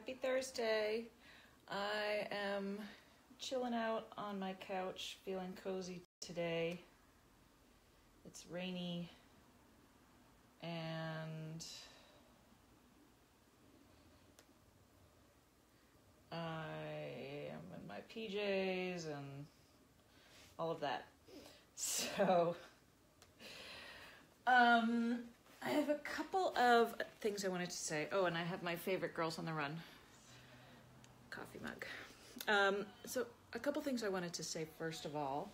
Happy Thursday. I am chilling out on my couch, feeling cozy today. It's rainy and I am in my PJs and all of that. So, I have a couple of things I wanted to say. Oh, and I have my favorite Girls on the Run coffee mug. So a couple things I wanted to say first of all.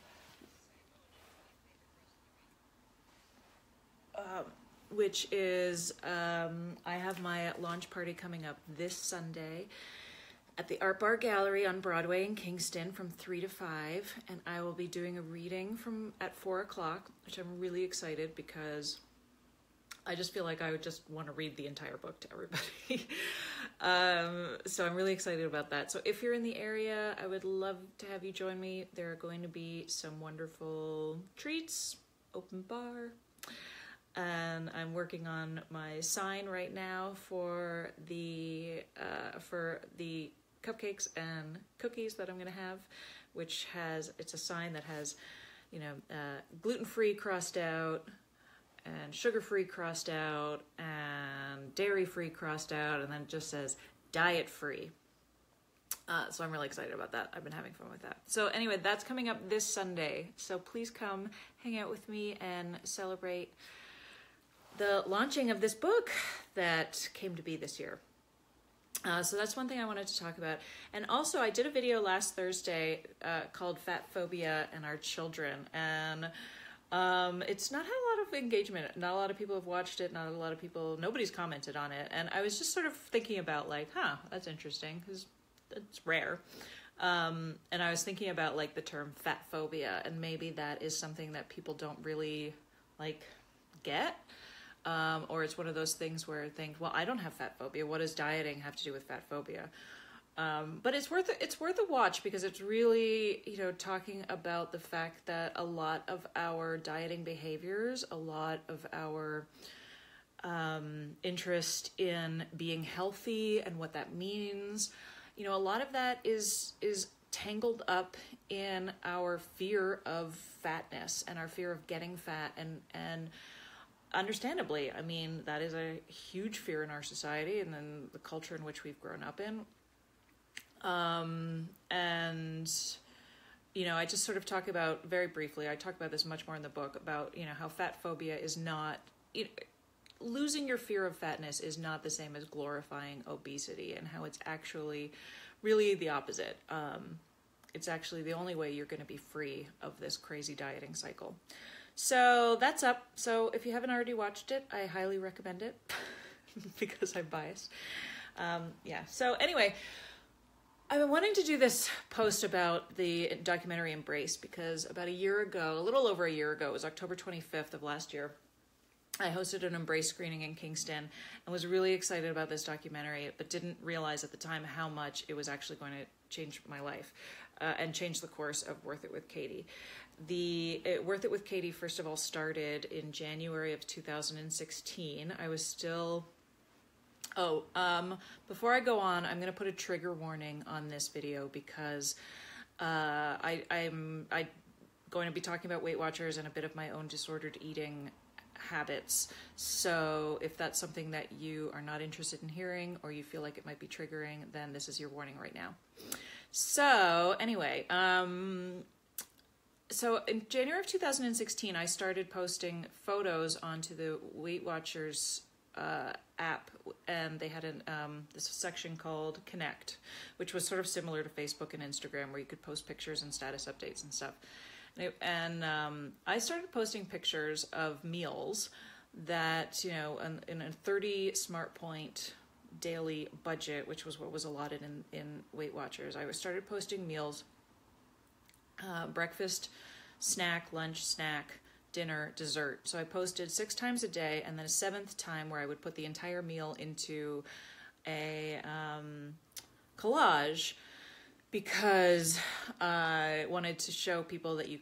Which is, I have my launch party coming up this Sunday at the Art Bar Gallery on Broadway in Kingston from 3 to 5. And I will be doing a reading at 4 o'clock, which I'm really excited because I just feel like I would just want to read the entire book to everybody. So I'm really excited about that. So if you're in the area, I would love to have you join me. There are going to be some wonderful treats, open bar. And I'm working on my sign right now for the cupcakes and cookies that I'm going to have, which it's a sign that has, gluten-free crossed out, and sugar-free crossed out, and dairy-free crossed out, and then it just says diet-free. So I'm really excited about that. I've been having fun with that. So anyway, that's coming up this Sunday. So please come hang out with me and celebrate the launching of this book that came to be this year. So that's one thing I wanted to talk about. And also I did a video last Thursday called Fatphobia and Our Children. And it's not had a lot of engagement. Not a lot of people have watched it. Nobody's commented on it. And I was just sort of thinking about that's interesting because it's rare. And I was thinking about the term fatphobia, and maybe that is something that people don't really get. Or it's one of those things where I think, well, I don't have fat phobia. What does dieting have to do with fat phobia? But it's worth a watch because it's really, talking about the fact that a lot of our dieting behaviors, a lot of our interest in being healthy and what that means, a lot of that is tangled up in our fear of fatness and our fear of getting fat and understandably, I mean, that is a huge fear in our society and then the culture in which we've grown up in. I just sort of talk about, very briefly, I talk about this much more in the book, about, how fat phobia is not, losing your fear of fatness is not the same as glorifying obesity, and how it's actually really the opposite. It's actually the only way you're going to be free of this crazy dieting cycle. So that's up. So if you haven't already watched it, I highly recommend it because I'm biased. So anyway, I've been wanting to do this post about the documentary Embrace because about a little over a year ago, it was October 25th of last year, I hosted an Embrace screening in Kingston and was really excited about this documentary, but didn't realize at the time how much it was actually going to change my life and change the course of Worth It with Katy. Worth It with Katy, first of all, started in January of 2016. I was still... before I go on, I'm going to put a trigger warning on this video because I'm going to be talking about Weight Watchers and a bit of my own disordered eating habits. So if that's something that you are not interested in hearing or you feel like it might be triggering, then this is your warning right now. So anyway, so in January of 2016, I started posting photos onto the Weight Watchers app, and they had this section called Connect, which was sort of similar to Facebook and Instagram, where you could post pictures and status updates and stuff. And I started posting pictures of meals that, in a 30 Smart Point daily budget, which was what was allotted in Weight Watchers. I started posting meals, breakfast, snack, lunch, snack, dinner, dessert. So I posted 6 times a day, and then a 7th time where I would put the entire meal into a collage because I wanted to show people that you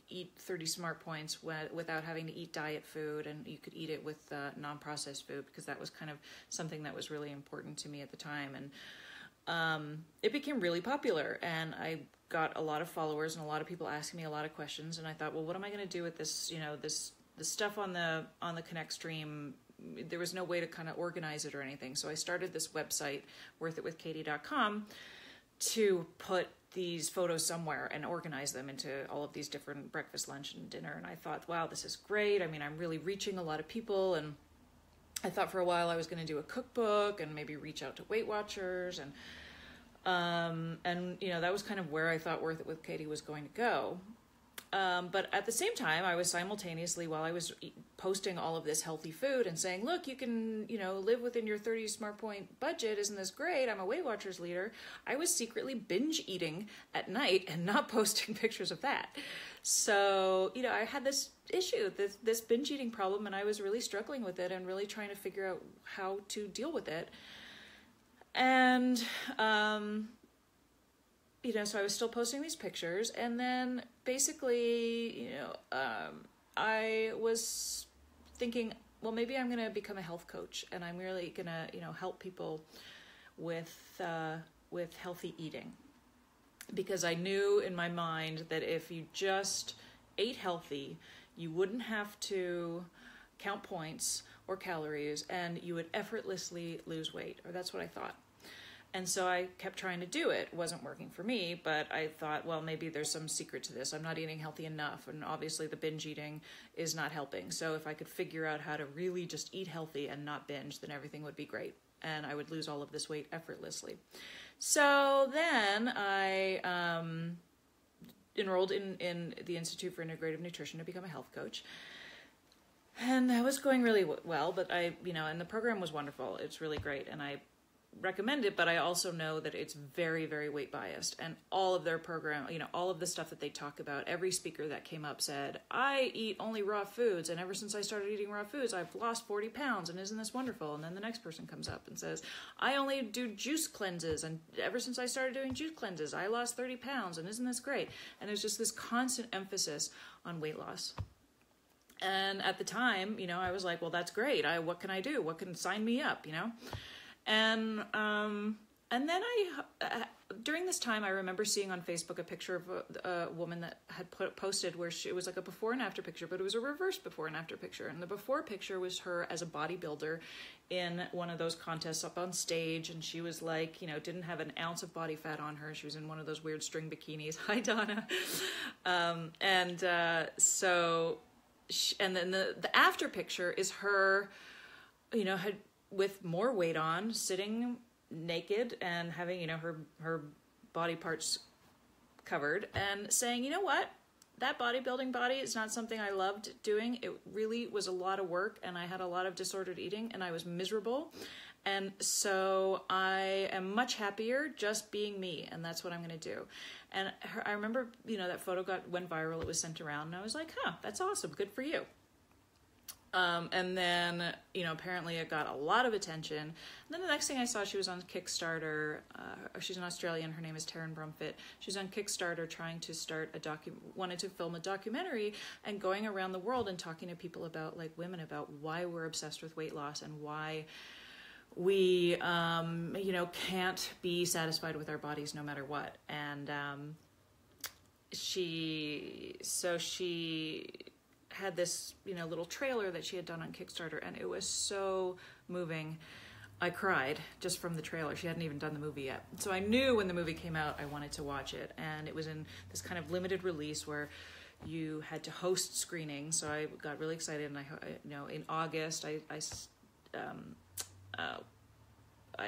eat 30 smart points without having to eat diet food, and you could eat it with non-processed food, because that was kind of something that was really important to me at the time. And it became really popular, and I got a lot of followers and a lot of people asking me a lot of questions. And I thought, well, what am I going to do with this? The stuff on the Connect stream. There was no way to kind of organize it or anything. So I started this website, worthitwithkaty.com, to put these photos somewhere and organize them into all of these different breakfast, lunch, and dinner. And I thought, wow, this is great. I mean, I'm really reaching a lot of people. And I thought for a while I was going to do a cookbook and maybe reach out to Weight Watchers. And that was kind of where I thought Worth It with Katy was going to go. But at the same time, I was simultaneously, while I was posting all of this healthy food and saying, look, you can, live within your 30 smart point budget. Isn't this great? I'm a Weight Watchers leader. I was secretly binge eating at night and not posting pictures of that. So, I had this issue, this binge eating problem, and I was really struggling with it and really trying to figure out how to deal with it. And, so I was still posting these pictures, and then basically, I was thinking, well, maybe I'm going to become a health coach, and I'm really going to, help people with healthy eating, because I knew in my mind that if you just ate healthy, you wouldn't have to count points or calories, and you would effortlessly lose weight, or that's what I thought. And so I kept trying to do it. It wasn't working for me, but I thought, well, maybe there's some secret to this. I'm not eating healthy enough, and obviously the binge eating is not helping. So if I could figure out how to really just eat healthy and not binge, then everything would be great, and I would lose all of this weight effortlessly. So then I enrolled in the Institute for Integrative Nutrition to become a health coach. And that was going really well, but and the program was wonderful. It's really great, and I recommend it, but I also know that it's very, very weight biased, and all of their program, all of the stuff that they talk about, every speaker that came up said, I eat only raw foods, and ever since I started eating raw foods, I've lost 40 pounds, and isn't this wonderful? And then the next person comes up and says, I only do juice cleanses, and ever since I started doing juice cleanses, I lost 30 pounds, and isn't this great? And there's just this constant emphasis on weight loss. And at the time, I was like, well, that's great. What can I do? What can sign me up, And then during this time, I remember seeing on Facebook a picture of a woman that had posted where it was like a before and after picture, but it was a reverse before and after picture. And the before picture was her as a bodybuilder in one of those contests up on stage. And she was like, didn't have an ounce of body fat on her. She was in one of those weird string bikinis. Hi, Donna. And then the after picture is her, with more weight on, sitting naked and having, her body parts covered, and saying, you know what, that bodybuilding body is not something I loved doing. It really was a lot of work, and I had a lot of disordered eating, and I was miserable. And so I am much happier just being me, and that's what I'm going to do. And I remember, that photo went viral. It was sent around, and I was like, that's awesome. Good for you. And then, apparently it got a lot of attention. And then the next thing I saw, she was on Kickstarter. She's an Australian. Her name is Taryn Brumfitt. She's on Kickstarter trying to wanted to film a documentary and going around the world and talking to people about, women, about why we're obsessed with weight loss and why we, can't be satisfied with our bodies no matter what. And she had this, little trailer that she had done on Kickstarter, and it was so moving. I cried just from the trailer. She hadn't even done the movie yet. So I knew when the movie came out, I wanted to watch it. And it was in this kind of limited release where you had to host screenings. So I got really excited, and in August, I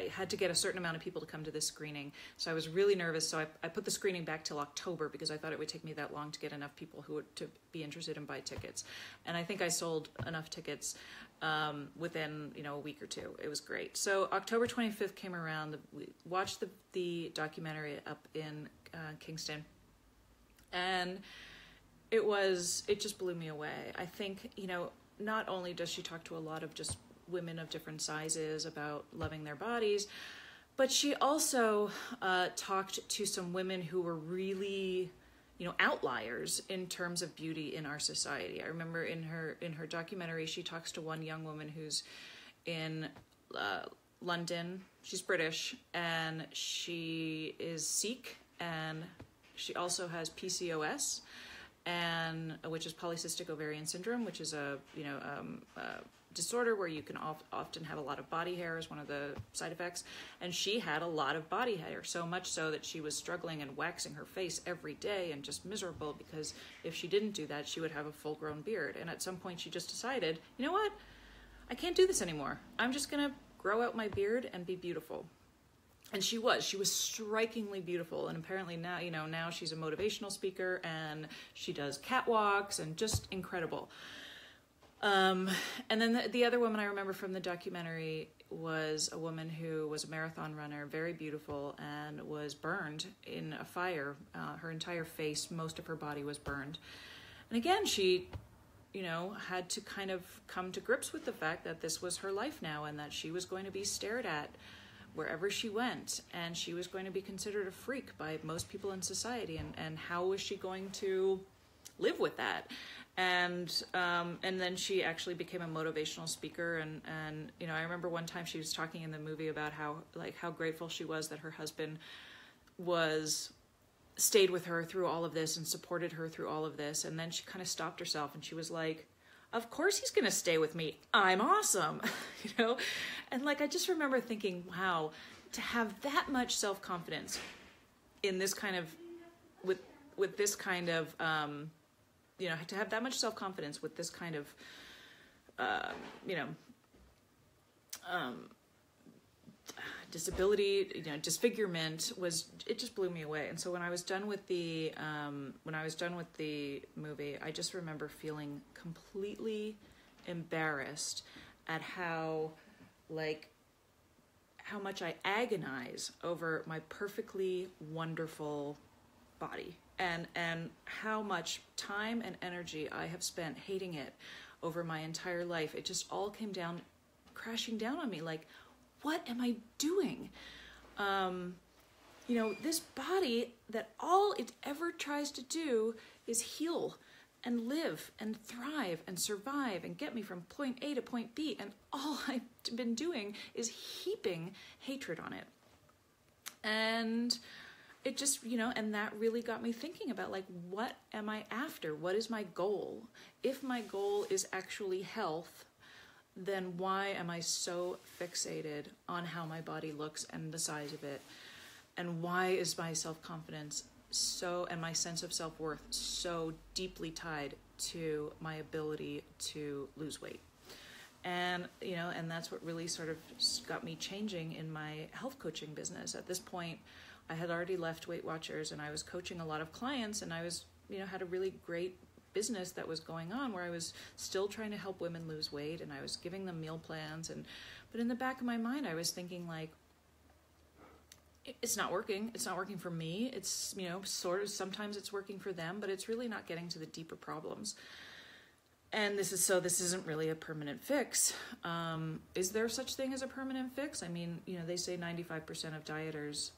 had to get a certain amount of people to come to this screening. So I was really nervous. So I put the screening back till October because I thought it would take me that long to get enough people to be interested and buy tickets. And I think I sold enough tickets within, a week or two. It was great. So October 25th came around. We watched the documentary up in Kingston. And it just blew me away. I think, not only does she talk to a lot of just women of different sizes about loving their bodies, But she also talked to some women who were really, outliers in terms of beauty in our society. I remember in her documentary, she talks to one young woman who's in London. She's British, and she is Sikh, and she also has PCOS, and which is polycystic ovarian syndrome, which is a disorder where you can often have a lot of body hair as one of the side effects. And she had a lot of body hair, so much so that she was struggling and waxing her face every day and just miserable, because if she didn't do that, she would have a full-grown beard. And at some point she just decided, you know what? I can't do this anymore. I'm just gonna grow out my beard and be beautiful. And she was strikingly beautiful. And apparently now, now she's a motivational speaker, and she does catwalks and just incredible. And then the other woman I remember from the documentary was a woman who was a marathon runner, very beautiful, and was burned in a fire. Her entire face, most of her body was burned. And again, she, had to kind of come to grips with the fact that this was her life now, and that she was going to be stared at wherever she went, and she was going to be considered a freak by most people in society. And how was she going to live with that? And then she actually became a motivational speaker. And I remember one time she was talking in the movie about how grateful she was that her husband stayed with her through all of this and supported her through all of this. And then she kind of stopped herself, and she was like, of course he's going to stay with me. I'm awesome. And I just remember thinking, wow, to have that much self-confidence in this kind of, with this kind of, to have that much self-confidence with this kind of, disability, disfigurement, it just blew me away. And so when I was done with the movie, I just remember feeling completely embarrassed at how much I agonize over my perfectly wonderful body, and how much time and energy I have spent hating it over my entire life. It just all came down, crashing down on me. What am I doing? This body that all it ever tries to do is heal and live and thrive and survive and get me from point A to point B. And all I've been doing is heaping hatred on it. And it just, and that really got me thinking about what am I after? What is my goal? If my goal is actually health, then why am I so fixated on how my body looks and the size of it? And why is my self-confidence and my sense of self-worth so deeply tied to my ability to lose weight? And, and that's what really sort of got me changing in my health coaching business. At this point, I had already left Weight Watchers, and I was coaching a lot of clients, and I was, had a really great business that was going on where I was still trying to help women lose weight, and I was giving them meal plans, but in the back of my mind I was thinking it's not working. It's not working for me. It's, sort of, sometimes it's working for them, but it's really not getting to the deeper problems. And this isn't really a permanent fix. Is there such thing as a permanent fix? I mean, they say 95% of dieters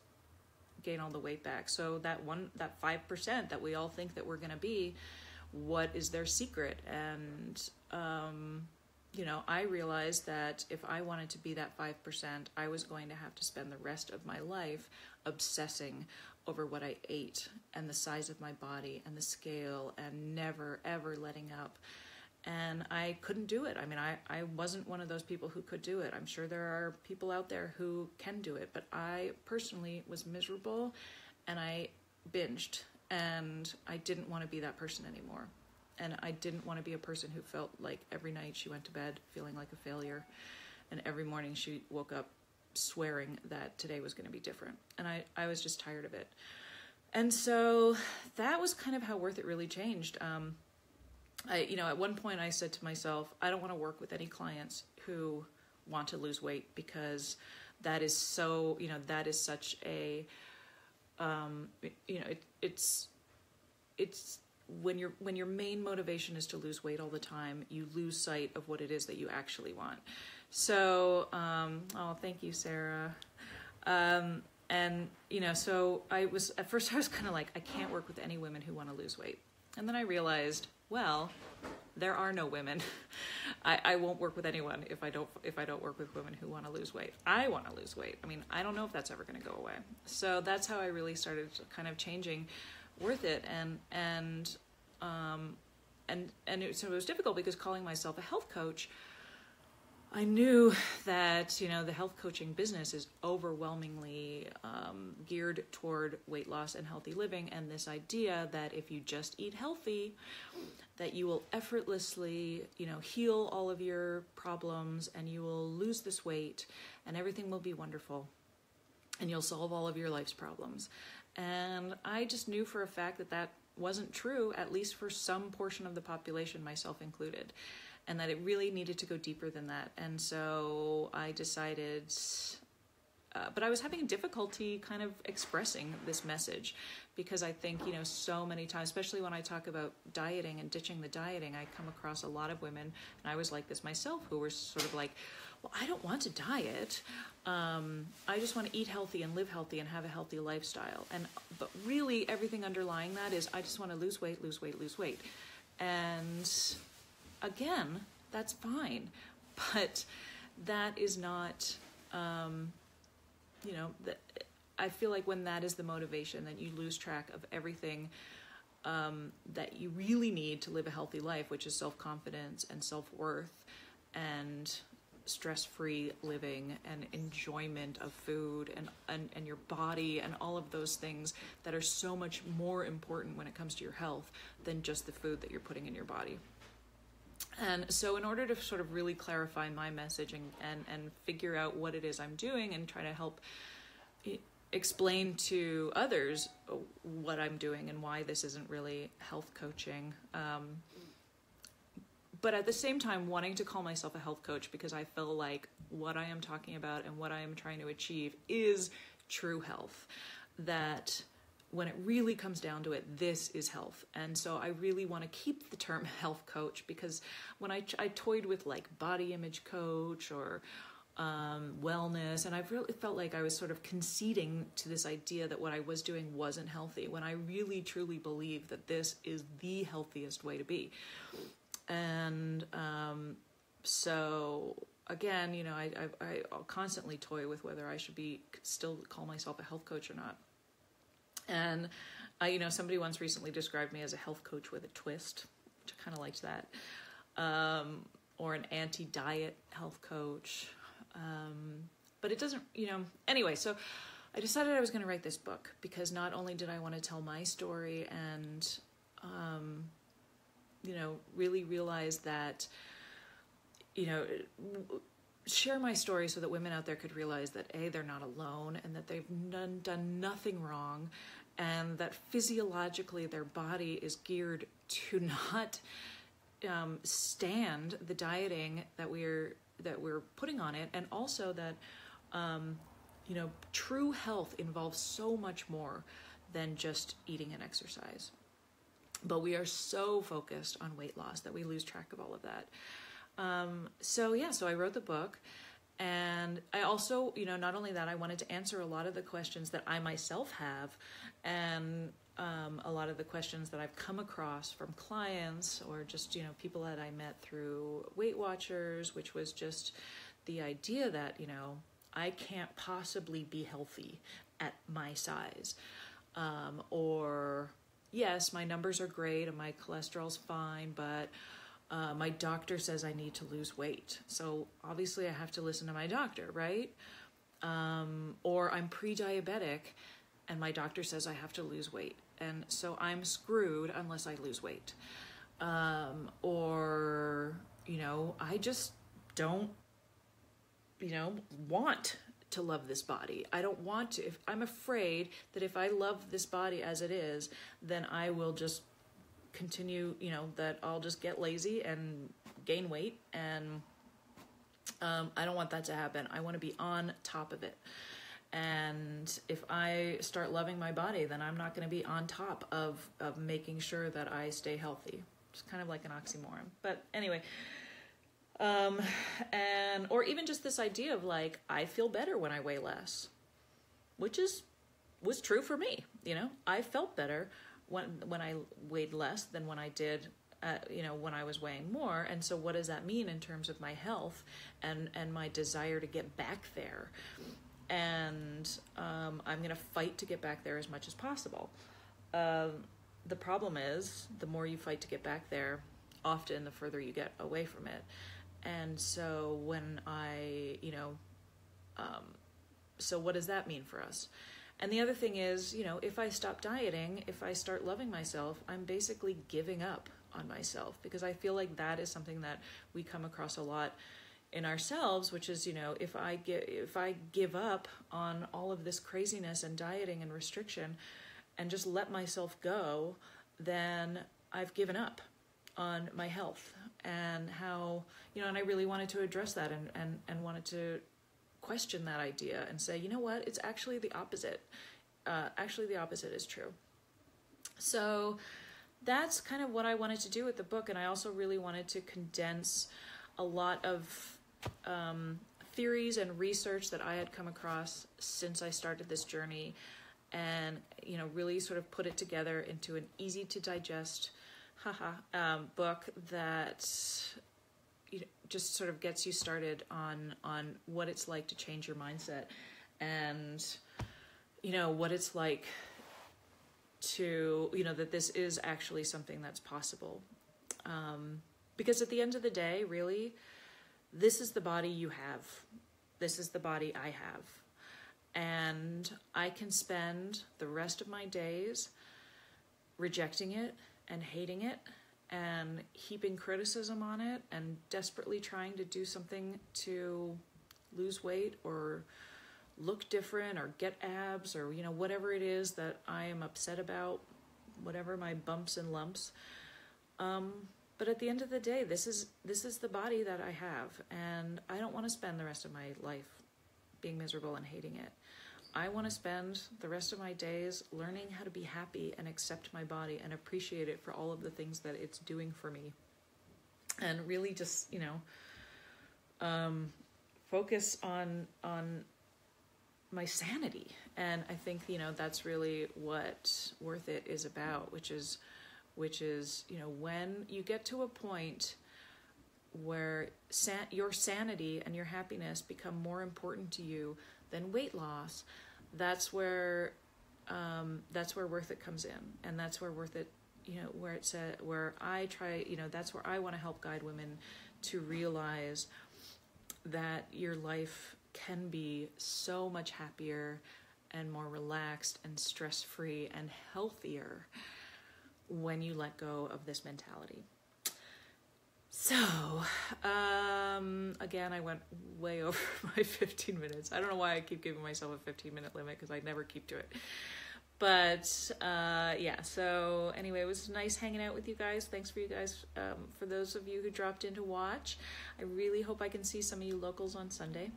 gain all the weight back. So that 5% that we all think that we're going to be, what is their secret? And, I realized that if I wanted to be that 5%, I was going to have to spend the rest of my life obsessing over what I ate and the size of my body and the scale, and never, ever letting up. And I couldn't do it. I mean, I wasn't one of those people who could do it. I'm sure there are people out there who can do it, but I personally was miserable, and I binged, and I didn't want to be that person anymore. And I didn't want to be a person who felt like every night she went to bed feeling like a failure, and every morning she woke up swearing that today was going to be different. And I was just tired of it. And so that was kind of how Worth It really changed. At one point I said to myself, I don't want to work with any clients who want to lose weight, because that is so, that is such a, it's when your main motivation is to lose weight all the time, you lose sight of what it is that you actually want. So, thank you, Sarah. And, you know, so at first I was kind of like, I can't work with any women who want to lose weight. And then I realized, well, there are no women. I won't work with anyone if I don't work with women who want to lose weight. I want to lose weight. I mean, I don't know if that's ever going to go away. So that's how I really started kind of changing with it. So it was difficult because calling myself a health coach, I knew that, you know, the health coaching business is overwhelmingly geared toward weight loss and healthy living, and this idea that if you just eat healthy, that you will effortlessly, you know, heal all of your problems, and you will lose this weight, and everything will be wonderful, and you'll solve all of your life's problems. And I just knew for a fact that that wasn't true, at least for some portion of the population, myself included, and that it really needed to go deeper than that. And so I decided, but I was having difficulty kind of expressing this message, because I think, you know, so many times, especially when I talk about dieting and ditching the dieting, I come across a lot of women, and I was like this myself, who were sort of like, well, I don't want to diet. I just want to eat healthy and live healthy and have a healthy lifestyle. But really everything underlying that is, I just want to lose weight, lose weight, lose weight. And again, that's fine, but that is not, you know, I feel like when that is the motivation, that you lose track of everything that you really need to live a healthy life, which is self-confidence and self-worth and stress-free living and enjoyment of food and your body and all of those things that are so much more important when it comes to your health than just the food that you're putting in your body. And so in order to sort of really clarify my message and figure out what it is I'm doing and try to help explain to others what I'm doing and why this isn't really health coaching, but at the same time wanting to call myself a health coach, because I feel like what I am talking about and what I am trying to achieve is true health, that when it really comes down to it, this is health. And so I really want to keep the term health coach, because when I toyed with like body image coach or wellness, and I've really felt like I was sort of conceding to this idea that what I was doing wasn't healthy, when I really truly believe that this is the healthiest way to be. And so again, you know, I constantly toy with whether I should still call myself a health coach or not. And you know, somebody once recently described me as a health coach with a twist, which I kind of liked that, or an anti-diet health coach. But it doesn't, you know, anyway, so I decided I was going to write this book, because not only did I want to tell my story and, you know, really realize that, you know, share my story so that women out there could realize that A, they're not alone, and that they've done nothing wrong, and that physiologically their body is geared to not stand the dieting that we're putting on it, and also that you know, true health involves so much more than just eating and exercise. But we are so focused on weight loss that we lose track of all of that. So I wrote the book, and I also, you know, not only that, I wanted to answer a lot of the questions that I myself have, and a lot of the questions that I've come across from clients or just, you know, people that I met through Weight Watchers, which was just the idea that, you know, I can't possibly be healthy at my size, or yes, my numbers are great and my cholesterol's fine, but my doctor says I need to lose weight. So obviously I have to listen to my doctor, right? Or I'm pre-diabetic and my doctor says I have to lose weight. And so I'm screwed unless I lose weight. Or, you know, I just don't, you know, want to love this body. I don't want to. I'm afraid that if I love this body as it is, then I will just continue, you know, that I'll just get lazy and gain weight. And I don't want that to happen. I want to be on top of it. And if I start loving my body, then I'm not going to be on top of making sure that I stay healthy. It's kind of like an oxymoron. But anyway, or even just this idea of like, I feel better when I weigh less. which was true for me. You know, I felt better when I weighed less than when I did, when I was weighing more. And so what does that mean in terms of my health and my desire to get back there? And I'm going to fight to get back there as much as possible. The problem is, the more you fight to get back there, often the further you get away from it. And so when so what does that mean for us? And the other thing is, if I stop dieting, if I start loving myself, I'm basically giving up on myself, because I feel like that is something that we come across a lot in ourselves, which is, if I give up on all of this craziness and dieting and restriction and just let myself go, then I've given up on my health, and how, and I really wanted to address that and wanted to question that idea and say, you know what, it's actually the opposite. Actually, the opposite is true. So that's kind of what I wanted to do with the book. And I also really wanted to condense a lot of theories and research that I had come across since I started this journey, and, really sort of put it together into an easy to digest book that just sort of gets you started on what it's like to change your mindset, and what it's like to that this is actually something that's possible, because at the end of the day, really, this is the body you have, this is the body I have, and I can spend the rest of my days rejecting it and hating it and heaping criticism on it and desperately trying to do something to lose weight or look different or get abs or, whatever it is that I am upset about, whatever my bumps and lumps. But at the end of the day, this is the body that I have, and I don't want to spend the rest of my life being miserable and hating it. I want to spend the rest of my days learning how to be happy and accept my body and appreciate it for all of the things that it's doing for me. And really just, focus on my sanity. And I think, that's really what Worth It is about, which is, when you get to a point where your sanity and your happiness become more important to you than weight loss, that's where Worth It comes in. And that's where Worth It, where I try, that's where I want to help guide women to realize that your life can be so much happier and more relaxed and stress-free and healthier when you let go of this mentality. So, again, I went way over my 15 minutes. I don't know why I keep giving myself a 15-minute limit, because I never keep to it. But, so anyway, it was nice hanging out with you guys. Thanks for you guys, for those of you who dropped in to watch. I really hope I can see some of you locals on Sunday.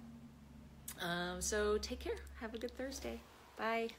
So take care. Have a good Thursday. Bye.